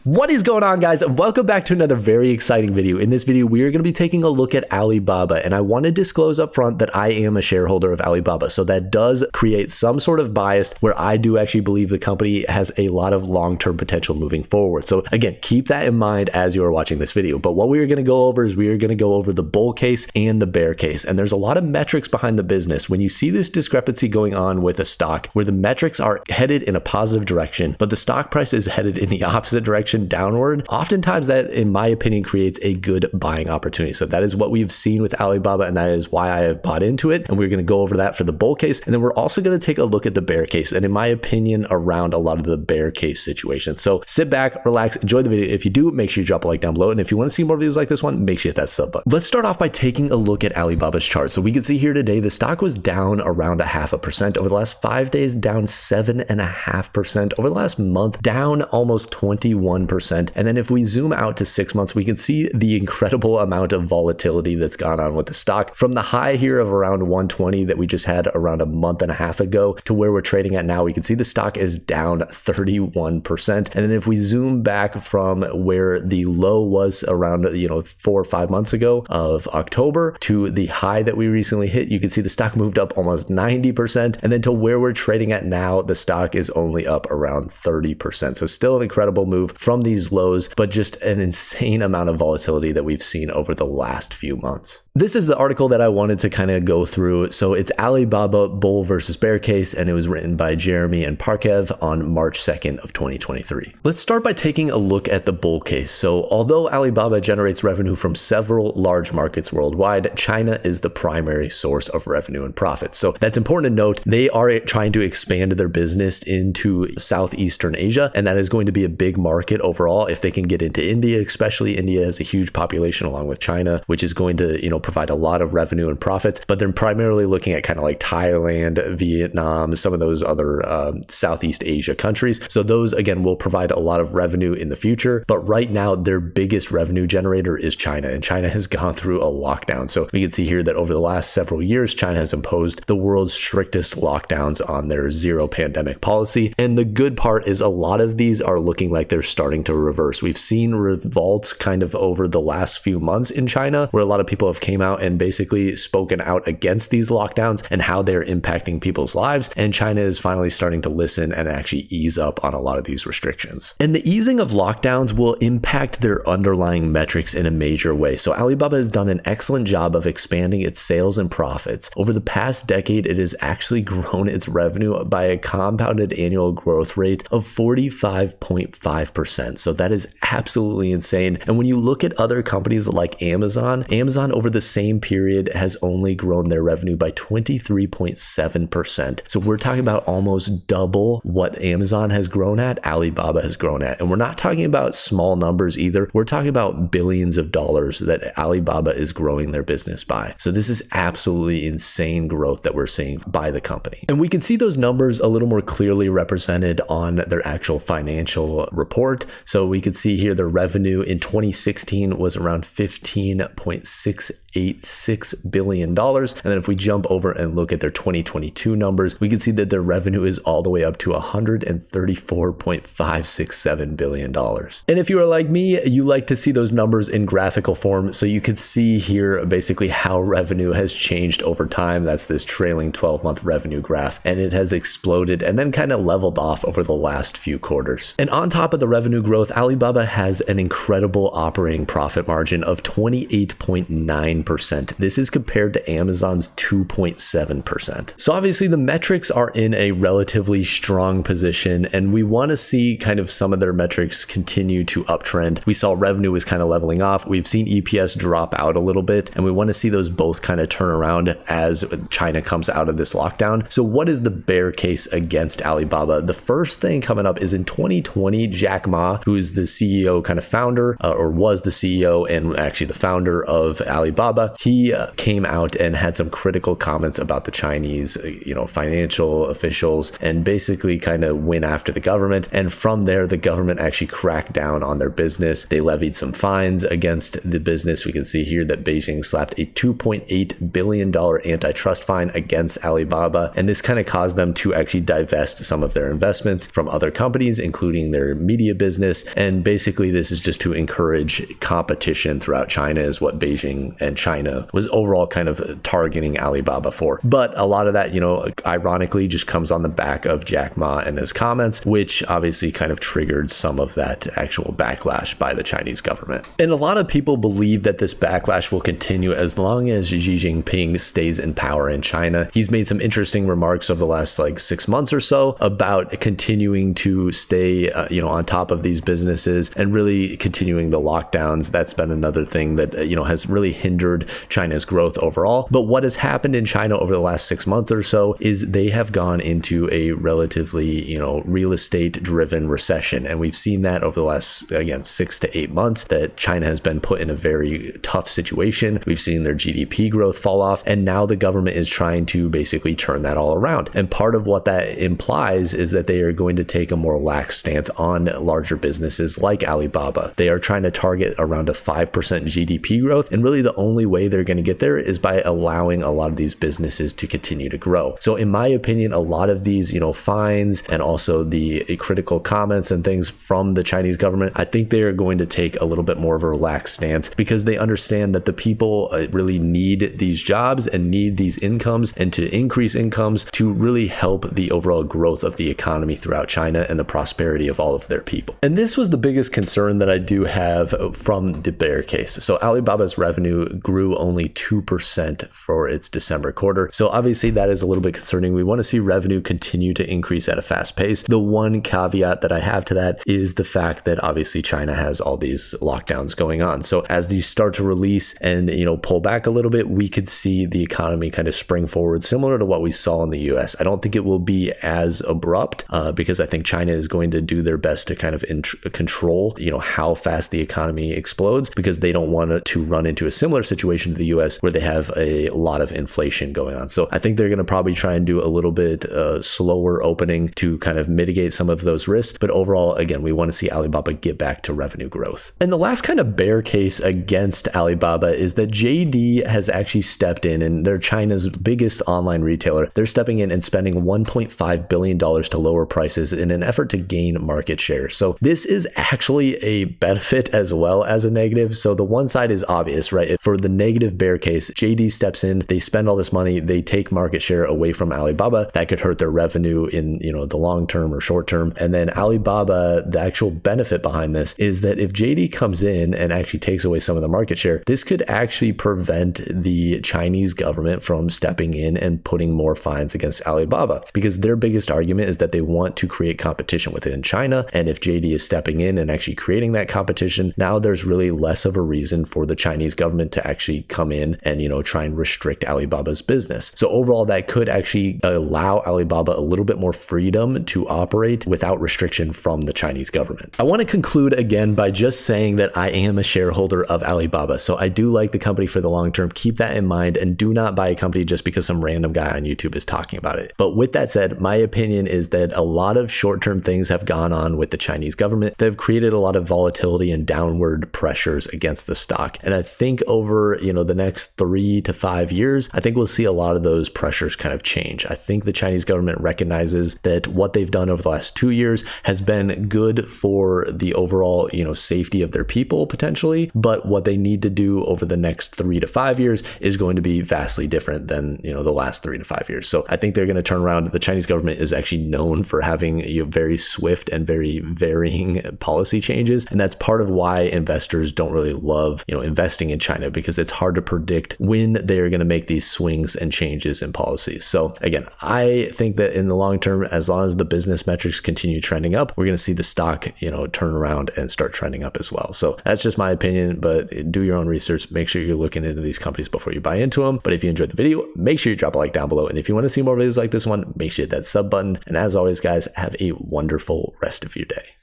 What is going on, guys? And welcome back to another very exciting video. In this video, we are going to be taking a look at Alibaba, and I want to disclose up front that I am a shareholder of Alibaba. So that does create some sort of bias where I do actually believe the company has a lot of long-term potential moving forward. So again, keep that in mind as you are watching this video. But what we are going to go over is we are going to go over the bull case and the bear case. And there's a lot of metrics behind the business. When you see this discrepancy going on with a stock where the metrics are headed in a positive direction, but the stock price is headed in the opposite direction, downward, oftentimes that, in my opinion, creates a good buying opportunity. So that is what we've seen with Alibaba, and that is why I have bought into it. And we're going to go over that for the bull case. And then we're also going to take a look at the bear case, and in my opinion, around a lot of the bear case situations. So sit back, relax, enjoy the video. If you do, make sure you drop a like down below. And if you want to see more videos like this one, make sure you hit that sub button. Let's start off by taking a look at Alibaba's chart. So we can see here today, the stock was down around 0.5%. Over the last 5 days, down 7.5%. Over the last month, down almost 21%. And then if we zoom out to 6 months, we can see the incredible amount of volatility that's gone on with the stock from the high here of around 120 that we just had around a month and a half ago to where we're trading at now. We can see the stock is down 31%. And then if we zoom back from where the low was around 4 or 5 months ago of October to the high that we recently hit, you can see the stock moved up almost 90%. And then to where we're trading at now, the stock is only up around 30%. So still an incredible move from these lows, but just an insane amount of volatility that we've seen over the last few months. This is the article that I wanted to kind of go through. So it's Alibaba bull versus bear case, and it was written by Jeremy and Parkev on March 2nd of 2023. Let's start by taking a look at the bull case. So although Alibaba generates revenue from several large markets worldwide, China is the primary source of revenue and profits. So that's important to note. They are trying to expand their business into Southeastern Asia, and that is going to be a big market overall. If they can get into India, especially India has a huge population along with China, which is going to, provide a lot of revenue and profits, but they're primarily looking at kind of like Thailand, Vietnam, some of those other Southeast Asia countries. So those, again, will provide a lot of revenue in the future. But right now, their biggest revenue generator is China, and China has gone through a lockdown. So we can see here that over the last several years, China has imposed the world's strictest lockdowns on their zero pandemic policy. And the good part is a lot of these are looking like they're starting to reverse. We've seen revolts kind of over the last few months in China, where a lot of people have came out and basically spoken out against these lockdowns and how they're impacting people's lives. And China is finally starting to listen and actually ease up on a lot of these restrictions. And the easing of lockdowns will impact their underlying metrics in a major way. So Alibaba has done an excellent job of expanding its sales and profits. Over the past decade, it has actually grown its revenue by a compounded annual growth rate of 45.5%. So that is absolutely insane. And when you look at other companies like Amazon over the same period has only grown their revenue by 23.7%. So we're talking about almost double what Amazon has grown at, Alibaba has grown at. And we're not talking about small numbers either. We're talking about billions of dollars that Alibaba is growing their business by. So this is absolutely insane growth that we're seeing by the company. And we can see those numbers a little more clearly represented on their actual financial report. So we could see here their revenue in 2016 was around $15.686 billion. And then if we jump over and look at their 2022 numbers, we can see that their revenue is all the way up to $134.567 billion. And if you are like me, you like to see those numbers in graphical form. So you could see here basically how revenue has changed over time. That's this trailing 12-month revenue graph, and it has exploded and then kind of leveled off over the last few quarters. And on top of the revenue growth, Alibaba has an incredible operating profit margin of 28.9%. This is compared to Amazon's 2.7%. So obviously the metrics are in a relatively strong position, and we want to see kind of some of their metrics continue to uptrend. We saw revenue was kind of leveling off. We've seen EPS drop out a little bit, and we want to see those both kind of turn around as China comes out of this lockdown. So what is the bear case against Alibaba? The first thing coming up is in 2020, Jack Ma, who is the CEO kind of founder or was the CEO and actually the founder of Alibaba, Alibaba, he came out and had some critical comments about the Chinese, financial officials, and basically kind of went after the government. And from there, the government actually cracked down on their business. They levied some fines against the business. We can see here that Beijing slapped a $2.8 billion antitrust fine against Alibaba. And this kind of caused them to actually divest some of their investments from other companies, including their media business. And basically, this is just to encourage competition throughout China, is what Beijing and China was overall kind of targeting Alibaba for. But a lot of that, ironically, just comes on the back of Jack Ma and his comments, which obviously kind of triggered some of that actual backlash by the Chinese government. And a lot of people believe that this backlash will continue as long as Xi Jinping stays in power in China. He's made some interesting remarks over the last 6 months or so about continuing to stay, on top of these businesses and really continuing the lockdowns. That's been another thing that, has really hindered China's growth overall. But what has happened in China over the last 6 months or so is they have gone into a relatively, real estate driven recession. And we've seen that over the last, again, 6 to 8 months, that China has been put in a very tough situation. We've seen their GDP growth fall off, and now the government is trying to basically turn that all around. And part of what that implies is that they are going to take a more lax stance on larger businesses like Alibaba. They are trying to target around a 5% GDP growth, and really the only way they're going to get there is by allowing a lot of these businesses to continue to grow. So in my opinion, a lot of these, fines and also the critical comments and things from the Chinese government, I think they are going to take a little bit more of a relaxed stance, because they understand that the people really need these jobs and need these incomes, and to increase incomes to really help the overall growth of the economy throughout China and the prosperity of all of their people. And this was the biggest concern that I do have from the bear case. So Alibaba's revenue grew only 2% for its December quarter. So obviously that is a little bit concerning. We want to see revenue continue to increase at a fast pace. The one caveat that I have to that is the fact that obviously China has all these lockdowns going on. So as these start to release and, pull back a little bit, we could see the economy kind of spring forward, similar to what we saw in the US. I don't think it will be as abrupt because I think China is going to do their best to kind of control, how fast the economy explodes, because they don't want it to run into a similar situation to the US where they have a lot of inflation going on. So I think they're going to probably try and do a little bit slower opening to kind of mitigate some of those risks. But overall, again, we want to see Alibaba get back to revenue growth. And the last kind of bear case against Alibaba is that JD has actually stepped in, and they're China's biggest online retailer. They're stepping in and spending $1.5 billion to lower prices in an effort to gain market share. So this is actually a benefit as well as a negative. So the one side is obvious, right? For the negative bear case, JD steps in, they spend all this money, they take market share away from Alibaba. That could hurt their revenue in, the long term or short term. And then Alibaba, the actual benefit behind this is that if JD comes in and actually takes away some of the market share, this could actually prevent the Chinese government from stepping in and putting more fines against Alibaba, because their biggest argument is that they want to create competition within China. And if JD is stepping in and actually creating that competition, now there's really less of a reason for the Chinese government to actually come in and, try and restrict Alibaba's business. So overall, that could actually allow Alibaba a little bit more freedom to operate without restriction from the Chinese government. I want to conclude again by just saying that I am a shareholder of Alibaba. So I do like the company for the long term. Keep that in mind, and do not buy a company just because some random guy on YouTube is talking about it. But with that said, my opinion is that a lot of short-term things have gone on with the Chinese government that have created a lot of volatility and downward pressures against the stock. And I think over, the next 3 to 5 years, I think we'll see a lot of those pressures kind of change. I think the Chinese government recognizes that what they've done over the last 2 years has been good for the overall, safety of their people potentially, but what they need to do over the next 3 to 5 years is going to be vastly different than, the last 3 to 5 years. So I think they're going to turn around. The Chinese government is actually known for having very swift and very varying policy changes. And that's part of why investors don't really love, investing in China, because it's hard to predict when they're going to make these swings and changes in policies. So again, I think that in the long term, as long as the business metrics continue trending up, we're going to see the stock, turn around and start trending up as well. So that's just my opinion, but do your own research. Make sure you're looking into these companies before you buy into them. But if you enjoyed the video, make sure you drop a like down below. And if you want to see more videos like this one, make sure you hit that sub button. And as always, guys, have a wonderful rest of your day.